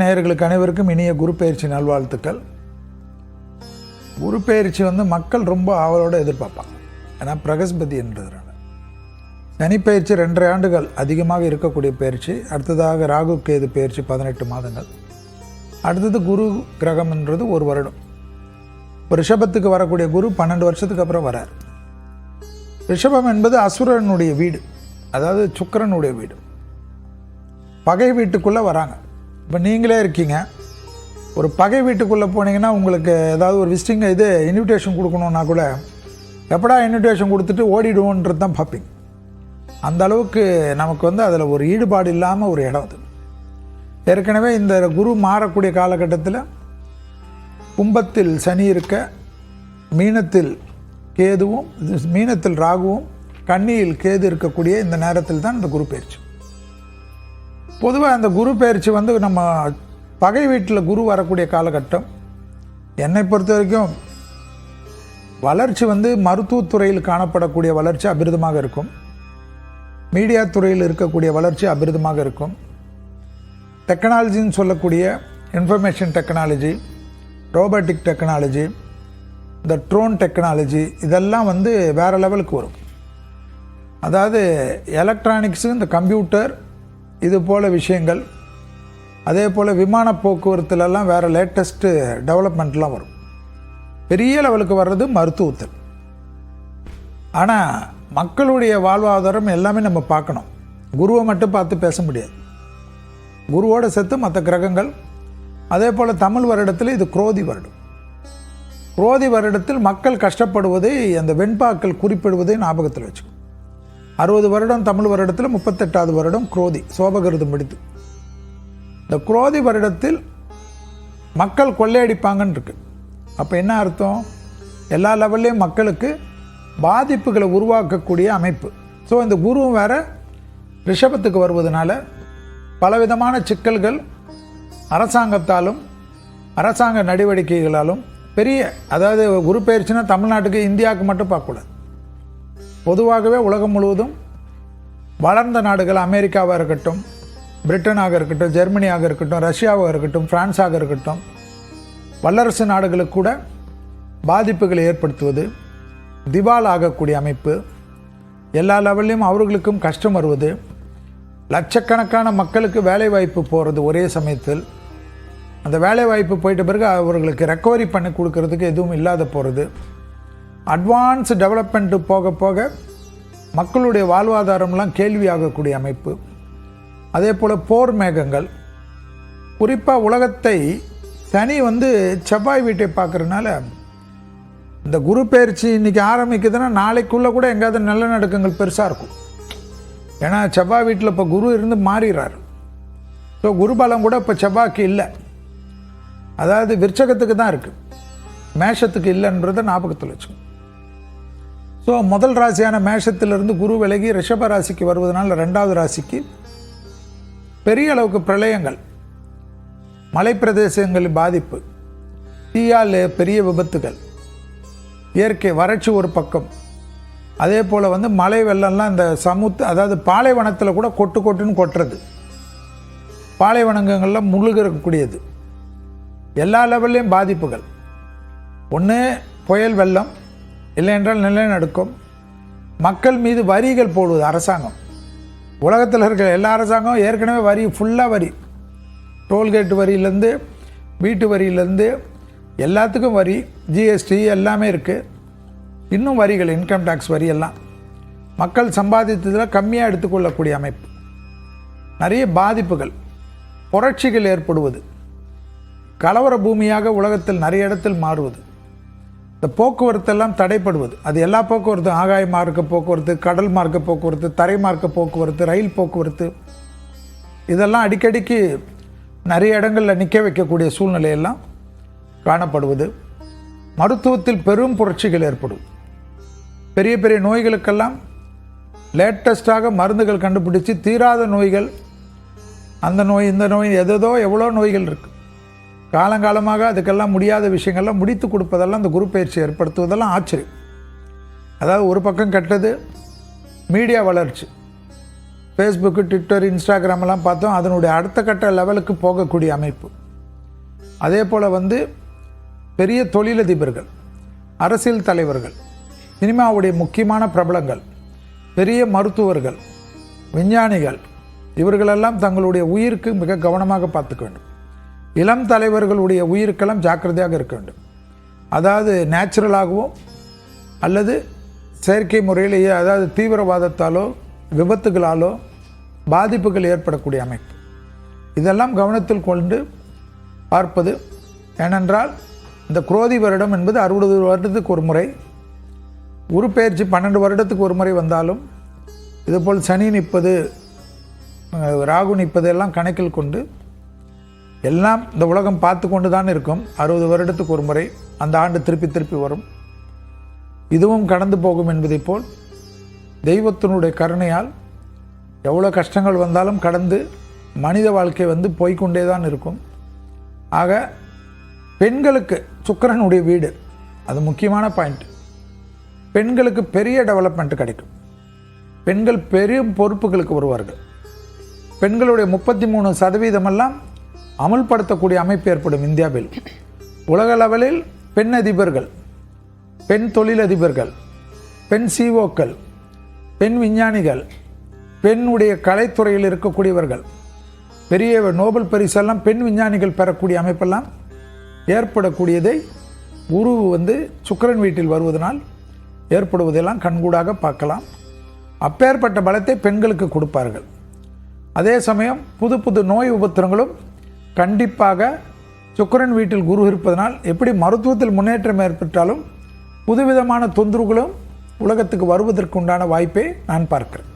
நேயர்களுக்கு அனைவருக்கும் இனிய குரு பயிற்சி நல்வாழ்த்துக்கள். குரு பயிற்சி மக்கள் ரொம்ப ஆவலோடு எதிர்பார்ப்பாங்க. ஏன்னா பிரகஸ்பதி என்றதுனால. சனி பயிற்சி 2.5 ஆண்டுகள் அதிகமாக இருக்கக்கூடிய பயிற்சி. அடுத்ததாக ராகு கேது பயிற்சி 18 மாதங்கள். அடுத்தது குரு கிரகம் என்றது 1 வருடம். ரிஷபத்துக்கு வரக்கூடிய குரு 12 வருஷத்துக்கு அப்புறம் வரார். ரிஷபம் என்பது அசுரனுடைய வீடு, அதாவது சுக்கிரனுடைய வீடு. பகை வீட்டுக்குள்ளே வராங்க. இப்போ நீங்களே இருக்கீங்க, ஒரு பகை வீட்டுக்குள்ளே போனீங்கன்னா உங்களுக்கு ஏதாவது ஒரு விசிட்டிங் இன்விடேஷன் கொடுக்கணுன்னா கூட எப்படா இன்விடேஷன் கொடுத்துட்டு ஓடிடுவோன்றது தான் பார்ப்பீங்க. அந்த அளவுக்கு நமக்கு அதில் ஒரு ஈடுபாடு இல்லாமல் ஒரு இடம் அது. ஏற்கனவே இந்த குரு மாறக்கூடிய காலகட்டத்தில் கும்பத்தில் சனி இருக்க, மீனத்தில் கேதுவும், மீனத்தில் ராகுவும், கன்னியில் கேது இருக்கக்கூடிய இந்த நேரத்தில் தான் இந்த குரு பயிற்சி. பொதுவாக அந்த குரு பயிற்சி நம்ம பகை வீட்டில் குரு வரக்கூடிய காலகட்டம். என்னை பொறுத்த வரைக்கும் வளர்ச்சி மருத்துவத்துறையில் காணப்படக்கூடிய வளர்ச்சி அபிரிதமாக இருக்கும். மீடியா துறையில் இருக்கக்கூடிய வளர்ச்சி அபிரிதமாக இருக்கும். டெக்னாலஜின்னு சொல்லக்கூடிய இன்ஃபர்மேஷன் டெக்னாலஜி, ரோபோட்டிக் டெக்னாலஜி, இந்த ட்ரோன் டெக்னாலஜி, இதெல்லாம் வேறு லெவலுக்கு வரும். அதாவது எலக்ட்ரானிக்ஸு, இந்த கம்ப்யூட்டர், இது போல் விஷயங்கள், அதே போல் விமான போக்குவரத்துலலாம் வேறு லேட்டஸ்ட்டு டெவலப்மெண்ட்லாம் வரும். பெரிய லெவலுக்கு வர்றது மருத்துவத்தில். ஆனால் மக்களுடைய வாழ்வாதாரம் எல்லாமே நம்ம பார்க்கணும். குருவை மட்டும் பார்த்து பேச முடியாது. குருவோடு சேர்த்து மற்ற கிரகங்கள். அதே போல் தமிழ் வருடத்தில் இது குரோதி வருடம். குரோதி வருடத்தில் மக்கள் கஷ்டப்படுவதை அந்த வெண்பாக்கள் குறிப்பிடுவதை ஞாபகத்தில் வச்சுக்கணும். 60 வருடம் தமிழ் வருடத்தில் 38வது வருடம் குரோதி, சோபகிருது முடித்து. இந்த குரோதி வருடத்தில் மக்கள் கொள்ளையடிப்பாங்கன்னு இருக்கு. அப்போ என்ன அர்த்தம்? எல்லா லெவல்லையும் மக்களுக்கு பாதிப்புகளை உருவாக்கக்கூடிய அமைப்பு. ஸோ இந்த குருவும் வேற ரிஷபத்துக்கு வருவதனால பலவிதமான சிக்கல்கள் அரசாங்கத்தாலும் அரசாங்க நடவடிக்கைகளாலும் பெரிய, அதாவது குரு பயிற்சினா தமிழ்நாட்டுக்கு, இந்தியாவுக்கு மட்டும் பார்க்கக்கூடாது. பொதுவாகவே உலகம் முழுவதும் வளர்ந்த நாடுகள், அமெரிக்காவாக இருக்கட்டும், பிரிட்டனாக இருக்கட்டும், ஜெர்மனியாக இருக்கட்டும், ரஷ்யாவாக இருக்கட்டும், பிரான்ஸாக இருக்கட்டும், வல்லரசு நாடுகளுக்கு கூட பாதிப்புகளை ஏற்படுத்துவது, திவால் ஆகக்கூடிய அமைப்பு, எல்லா லெவல்லையும் அவர்களுக்கும் கஷ்டம் வருவது, லட்சக்கணக்கான மக்களுக்கு வேலைவாய்ப்பு போகிறது ஒரே சமயத்தில். அந்த வேலைவாய்ப்பு போயிட்ட பிறகு அவர்களுக்கு ரெக்கவரி பண்ணி கொடுக்கறதுக்கு எதுவும் இல்லாத போகிறது. அட்வான்ஸ் டெவலப்மெண்ட்டு போக போக மக்களுடைய வாழ்வாதாரம்லாம் கேள்வியாகக்கூடிய அமைப்பு. அதே போல் போர் மேகங்கள். குறிப்பாக உலகத்தை சனி செவ்வாய் வீட்டை பார்க்குறதுனால இந்த குரு பயிற்சி இன்றைக்கி ஆரம்பிக்குதுன்னா நாளைக்குள்ளே கூட எங்கேயாவது நிலநடுக்கங்கள் பெருசாக இருக்கும். ஏன்னா செவ்வாய் வீட்டில் இப்போ குரு இருந்து மாறிடுறார். ஸோ குரு பலம் கூட இப்போ செவ்வாய்க்கு இல்லை, அதாவது விருச்சகத்துக்கு தான் இருக்குது, மேஷத்துக்கு இல்லைன்றதை ஞாபகத்தில் வச்சுக்கணும். ஸோ முதல் ராசியான மேஷத்திலிருந்து குரு விலகி ரிஷப ராசிக்கு வருவதனால 2வது ராசிக்கு பெரிய அளவுக்கு பிரளயங்கள், மலை பிரதேசங்களில் பாதிப்பு, தீயால் பெரிய விபத்துகள், இயற்கை வறட்சி ஒரு பக்கம். அதே போல் மழை வெள்ளம்லாம் இந்த அதாவது பாலைவனத்தில் கூட கொட்டுன்னு கொட்டுறது, பாலைவனங்களில் முழுகக்கூடியது, எல்லா லெவல்லையும் பாதிப்புகள். ஒன்று புயல் வெள்ளம், இல்லை என்றால் நிலநடுக்கம், மக்கள் மீது வரிகள் போடுவது அரசாங்கம். உலகத்தில் இருக்கிற எல்லா அரசாங்கம் ஏற்கனவே வரி, ஃபுல்லாக வரி, டோல்கேட் வரியிலேருந்து வீட்டு வரியிலேருந்து எல்லாத்துக்கும் வரி, ஜிஎஸ்டி எல்லாமே இருக்குது. இன்னும் வரிகள், இன்கம் டேக்ஸ் வரி எல்லாம் மக்கள் சம்பாதித்ததில் கம்மியாக எடுத்துக்கொள்ளக்கூடிய அமைப்பு. நிறைய பாதிப்புகள், புரட்சிகள் ஏற்படுவது, கலவர பூமியாக உலகத்தில் நிறைய இடத்தில் மாறுவது, இந்த போக்குவரத்தெல்லாம் தடைப்படுவது. அது எல்லா போக்குவரத்து, ஆகாய மார்க்க போக்குவரத்து, கடல் மார்க்க போக்குவரத்து, தரை மார்க்க போக்குவரத்து, ரயில் போக்குவரத்து, இதெல்லாம் அடிக்கடிக்கு நிறைய இடங்களில் நிற்க வைக்கக்கூடிய சூழ்நிலையெல்லாம் காணப்படுவது. மருத்துவத்தில் பெரும் புரட்சிகள் ஏற்படும். பெரிய பெரிய நோய்களுக்கெல்லாம் லேட்டஸ்டாக மருந்துகள் கண்டுபிடிச்சி தீராத நோய்கள், அந்த நோய் இந்த நோய், எவ்வளோ நோய்கள் இருக்குது. காலங்காலமாக அதுக்கெல்லாம் முடியாத விஷயங்கள்லாம் முடித்து கொடுப்பதெல்லாம் இந்த குரு பயிற்சி ஏற்படுத்துவதெல்லாம் ஆச்சரியம். அதாவது ஒரு பக்கம் கெட்டது மீடியா வளர்ச்சி, ஃபேஸ்புக்கு, ட்விட்டர், இன்ஸ்டாகிராமெல்லாம் பார்த்தோம். அதனுடைய அடுத்த கட்ட லெவலுக்கு போகக்கூடிய அமைப்பு. அதே போல் பெரிய தொழிலதிபர்கள், அரசியல் தலைவர்கள், சினிமாவுடைய முக்கியமான பிரபலங்கள், பெரிய மருத்துவர்கள், விஞ்ஞானிகள், இவர்களெல்லாம் தங்களுடைய உயிருக்கு மிக கவனமாக பார்த்துக்க வேண்டும். இளம் தலைவர்களுடைய உயிருக்கெல்லாம் ஜாக்கிரதையாக இருக்க வேண்டும். அதாவது நேச்சுரலாகவோ அல்லது செயற்கை முறையிலேயே, அதாவது தீவிரவாதத்தாலோ விபத்துகளாலோ பாதிப்புகள் ஏற்படக்கூடிய அமைப்பு. இதெல்லாம் கவனத்தில் கொண்டு பார்ப்பது. ஏனென்றால் இந்த குரோதி வருடம் என்பது 60 வருடத்துக்கு ஒரு முறை, குரு பெயர்ச்சி 12 வருடத்துக்கு ஒரு முறை வந்தாலும், இதுபோல் சனி நிற்பது, ராகு நிற்பது எல்லாம் கணக்கில் கொண்டு எல்லாம் இந்த உலகம் பார்த்து கொண்டு தான் இருக்கும். 60 வருடத்துக்கு ஒரு முறை அந்த ஆண்டு திருப்பி வரும். இதுவும் கடந்து போகும் என்பதை போல் தெய்வத்தினுடைய கருணையால் எவ்வளோ கஷ்டங்கள் வந்தாலும் கடந்து மனித வாழ்க்கை போய்கொண்டே தான் இருக்கும். ஆக பெண்களுக்கு சுக்கிரனுடைய வீடு, அது முக்கியமான பாயிண்ட். பெண்களுக்கு பெரிய டெவலப்மெண்ட் கிடைக்கும். பெண்கள் பெரிய பொறுப்புகளுக்கு வருவார்கள். பெண்களுடைய 33% அமுல்படுத்தக்கூடிய அமைப்பு ஏற்படும் இந்தியாவில். உலக லெவலில் பெண் அதிபர்கள், பெண் தொழிலதிபர்கள், பெண் சிஓக்கள், பெண் விஞ்ஞானிகள், பெண்ணுடைய கலைத்துறையில் இருக்கக்கூடியவர்கள், பெரிய நோபல் பரிசெல்லாம் பெண் விஞ்ஞானிகள் பெறக்கூடிய அமைப்பெல்லாம் ஏற்படக்கூடியதை குரு சுக்கிரன் வீட்டில் வருவதனால் ஏற்படுவதெல்லாம் கண்கூடாக பார்க்கலாம். அப்பேற்பட்ட பலத்தை பெண்களுக்கு கொடுப்பார்கள். அதே சமயம் புது நோய் உபத்திரங்களும் கண்டிப்பாக சுக்கிரன் வீட்டில் குரு இருப்பதனால் எப்படி மருத்துவத்தில் முன்னேற்றம் ஏற்பட்டாலும் புதுவிதமான தொந்தரவுகளும் உலகத்துக்கு வருவதற்கு உண்டான வாய்ப்பை நான் பார்க்கிறேன்.